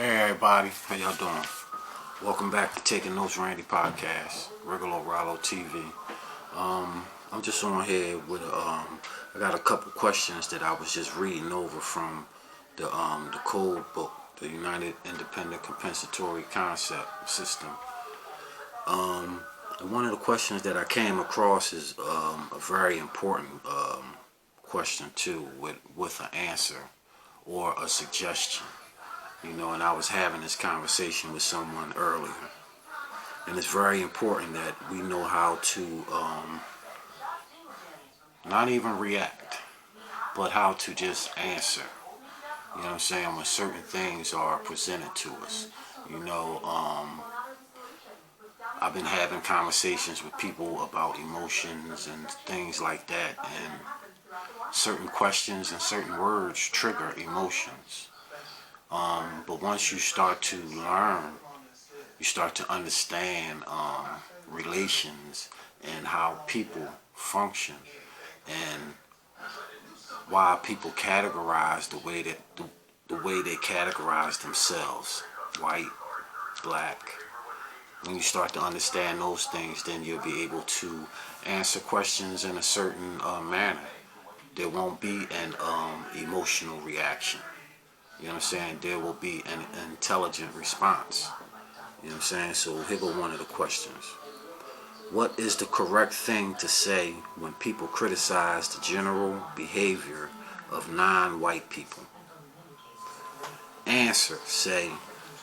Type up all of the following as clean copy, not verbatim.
Hey everybody, how y'all doing? Welcome back to Taking Notes Randy Podcast, Rigalo Ralo TV. I'm just on here with I got a couple questions that I was just reading over from the code book, the United Independent Compensatory Concept System. And one of the questions that I came across is a very important question too, with an answer or a suggestion. And I was having this conversation with someone earlier. And it's very important that we know how to not even react, but how to just answer. You know what I'm saying? When certain things are presented to us. I've been having conversations with people about emotions and things like that. And certain questions and certain words trigger emotions. But once you start to learn, you start to understand relations and how people function and why people categorize the way they categorize themselves, white, black. When you start to understand those things, then you'll be able to answer questions in a certain manner. There won't be an emotional reaction. You know what I'm saying? There will be an intelligent response. You know what I'm saying? So here go one of the questions. What is the correct thing to say when people criticize the general behavior of non-white people? Answer. Say,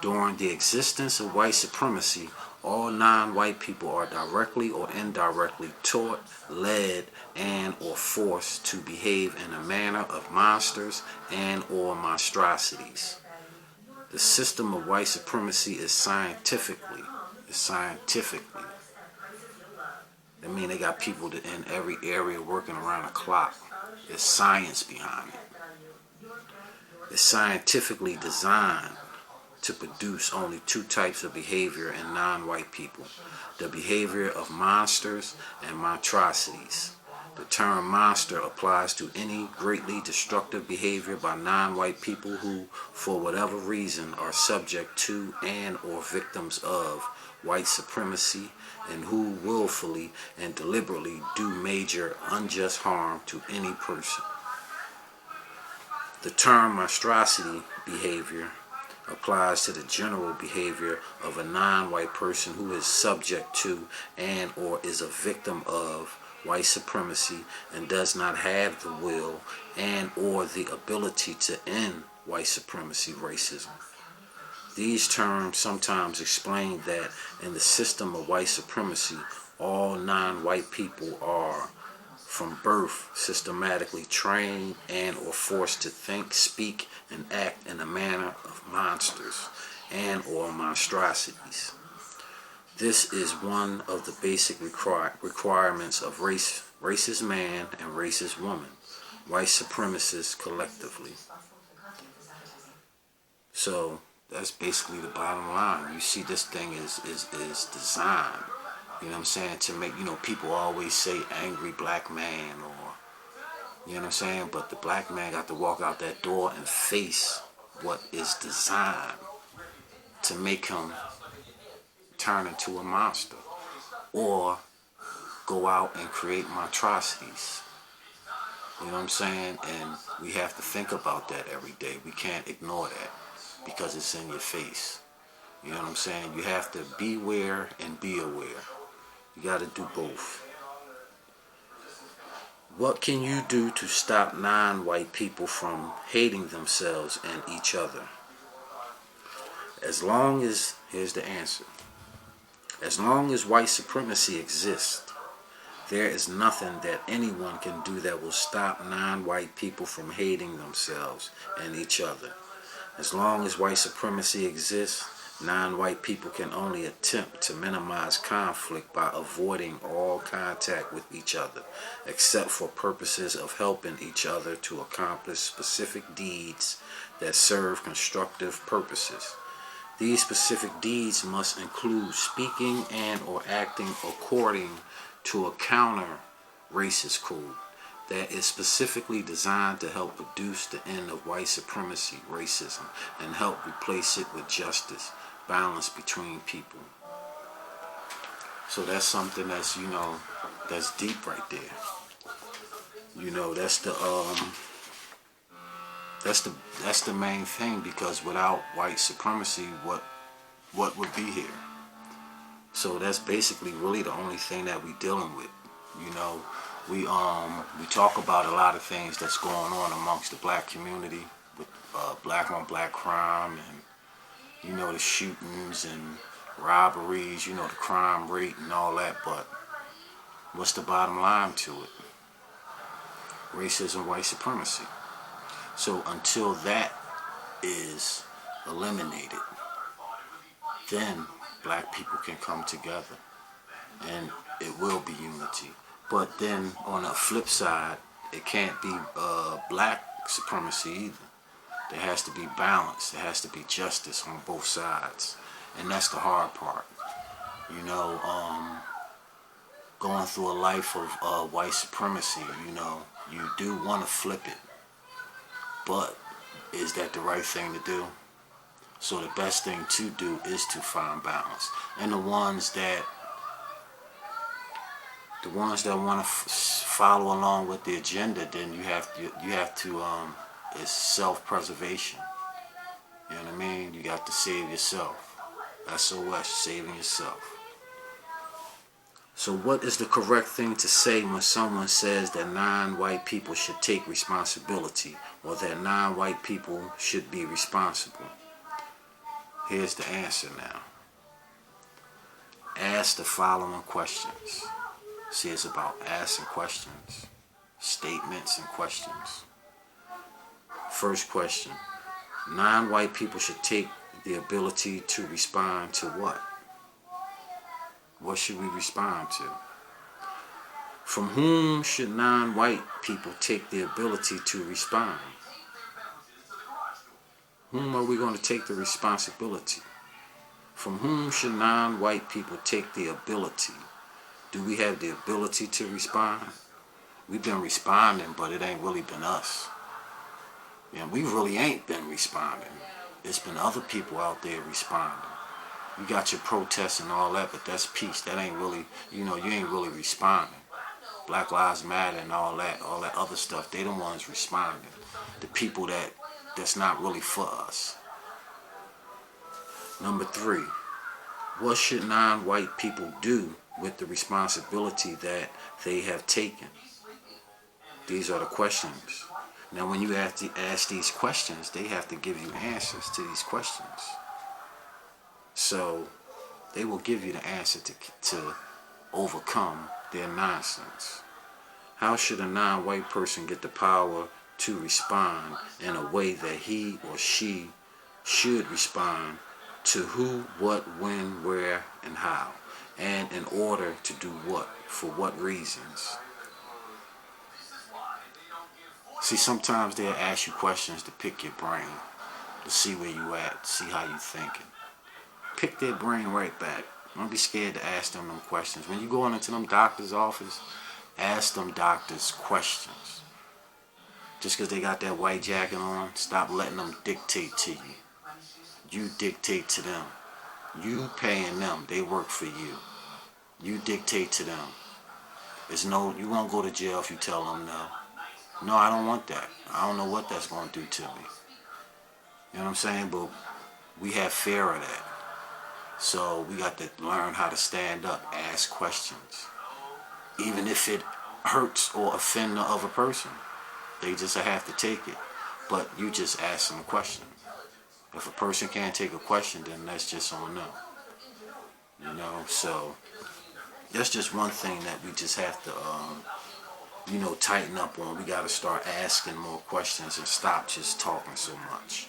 during the existence of white supremacy, all non-white people are directly or indirectly taught, led, and or forced to behave in a manner of monsters and or monstrosities. The system of white supremacy is scientifically. I mean, they got people in every area working around the clock. There's science behind it. It's scientifically designed to produce only two types of behavior in non-white people: the behavior of monsters and monstrosities. The term monster applies to any greatly destructive behavior by non-white people who, for whatever reason, are subject to and or victims of white supremacy and who willfully and deliberately do major unjust harm to any person. The term monstrosity behavior applies to the general behavior of a non-white person who is subject to and or is a victim of white supremacy and does not have the will and or the ability to end white supremacy racism. These terms sometimes explain that in the system of white supremacy, all non-white people are from birth systematically trained and or forced to think, speak, and act in a manner of monsters and or monstrosities. This is one of the basic requirements of racist man and racist woman, white supremacists collectively. So that's basically the bottom line. You see, this thing is designed, you know what I'm saying, to make, people always say angry black man, or, you know what I'm saying, but the black man got to walk out that door and face what is designed to make him turn into a monster or go out and create monstrosities. You know what I'm saying? And we have to think about that every day. We can't ignore that because it's in your face. You know what I'm saying? You have to beware and be aware. You got to do both. What can you do to stop non-white people from hating themselves and each other? Here's the answer. As long as white supremacy exists, there is nothing that anyone can do that will stop non-white people from hating themselves and each other. As long as white supremacy exists, non-white people can only attempt to minimize conflict by avoiding all contact with each other, except for purposes of helping each other to accomplish specific deeds that serve constructive purposes. These specific deeds must include speaking and or acting according to a counter-racist code. that is specifically designed to help reduce the end of white supremacy, racism, and help replace it with justice, balance between people. So that's something that's, that's deep right there. That's the main thing, because without white supremacy, what would be here? So that's basically really the only thing that we dealing with. We talk about a lot of things that's going on amongst the black community with black on black crime, and the shootings and robberies, the crime rate and all that. But what's the bottom line to it? Racism, white supremacy. So until that is eliminated, then black people can come together and it will be unity. But then on the flip side, it can't be black supremacy either. There has to be balance. There has to be justice on both sides. And that's the hard part. Going through a life of white supremacy, you do want to flip it. But is that the right thing to do? So the best thing to do is to find balance. And the ones that want to follow along with the agenda, then you have to it's self-preservation. You know what I mean? You got to save yourself. SOS, saving yourself. So what is the correct thing to say when someone says that non-white people should take responsibility, or that non-white people should be responsible? Here's the answer now. Ask the following questions. See, it's about asking questions, statements and questions. First question. Non-white people should take the ability to respond to what? What should we respond to? From whom should non-white people take the ability to respond? Whom are we going to take the responsibility? From whom should non-white people take the ability? Do we have the ability to respond? We've been responding, but it ain't really been us. We really ain't been responding. It's been other people out there responding. You got your protests and all that, but that's peace. That ain't really, you ain't really responding. Black Lives Matter and all that other stuff, they the ones responding. The people that's not really for us. Number 3, what should non-white people do with the responsibility that they have taken? These are the questions. Now when you have to ask these questions, they have to give you answers to these questions. So they will give you the answer to overcome their nonsense. How should a non-white person get the power to respond in a way that he or she should respond to who, what, when, where, and how? And in order to do what? For what reasons? See, sometimes they'll ask you questions to pick your brain, to see where you at, see how you thinking. Pick their brain right back. Don't be scared to ask them questions. When you go into them doctor's office, ask them doctors questions. Just because they got that white jacket on, stop letting them dictate to you. You dictate to them. You paying them. They work for you. You dictate to them. You won't go to jail if you tell them no. No, I don't want that. I don't know what that's going to do to me. You know what I'm saying? But we have fear of that. So we got to learn how to stand up, ask questions. Even if it hurts or offends the other person, they just have to take it. But you just ask them a question. If a person can't take a question, then that's just on them. So that's just one thing that we just have to, tighten up on. We got to start asking more questions and stop just talking so much.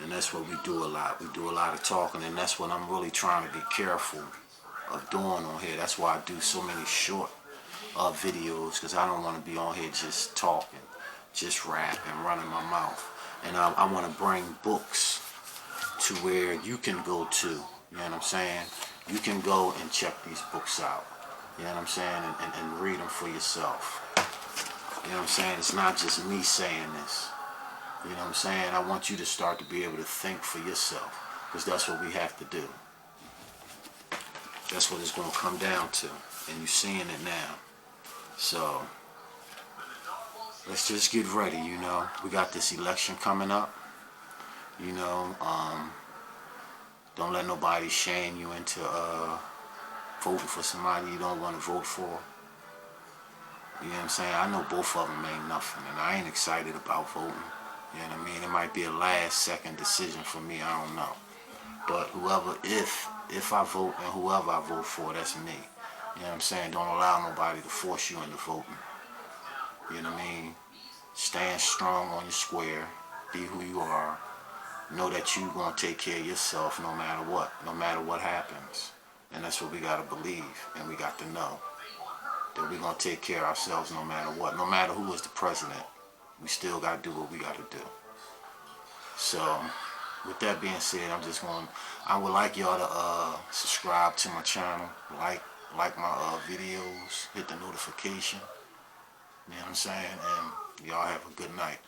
And that's what we do a lot. We do a lot of talking, and that's what I'm really trying to be careful of doing on here. That's why I do so many short videos, because I don't want to be on here just talking, just rapping, running my mouth. And I want to bring books to where you can go to. You know what I'm saying? You can go and check these books out. You know what I'm saying? And read them for yourself. You know what I'm saying? It's not just me saying this. You know what I'm saying? I want you to start to be able to think for yourself, because that's what we have to do. That's what it's going to come down to, and you're seeing it now. So let's just get ready. You know, we got this election coming up. You know, don't let nobody shame you into voting for somebody you don't want to vote for. You know what I'm saying? I know both of them ain't nothing, and I ain't excited about voting. You know what I mean? It might be a last second decision for me, I don't know. But whoever, if I vote and whoever I vote for, that's me. You know what I'm saying? Don't allow nobody to force you into voting. You know what I mean? Stand strong on your square. Be who you are. Know that you gonna take care of yourself no matter what happens. And that's what we gotta believe, and we got to know that we're gonna take care of ourselves no matter what. No matter who is the president, we still gotta do what we gotta do. So, with that being said, I would like y'all to subscribe to my channel, like my videos, hit the notification. You know what I'm saying? And y'all have a good night.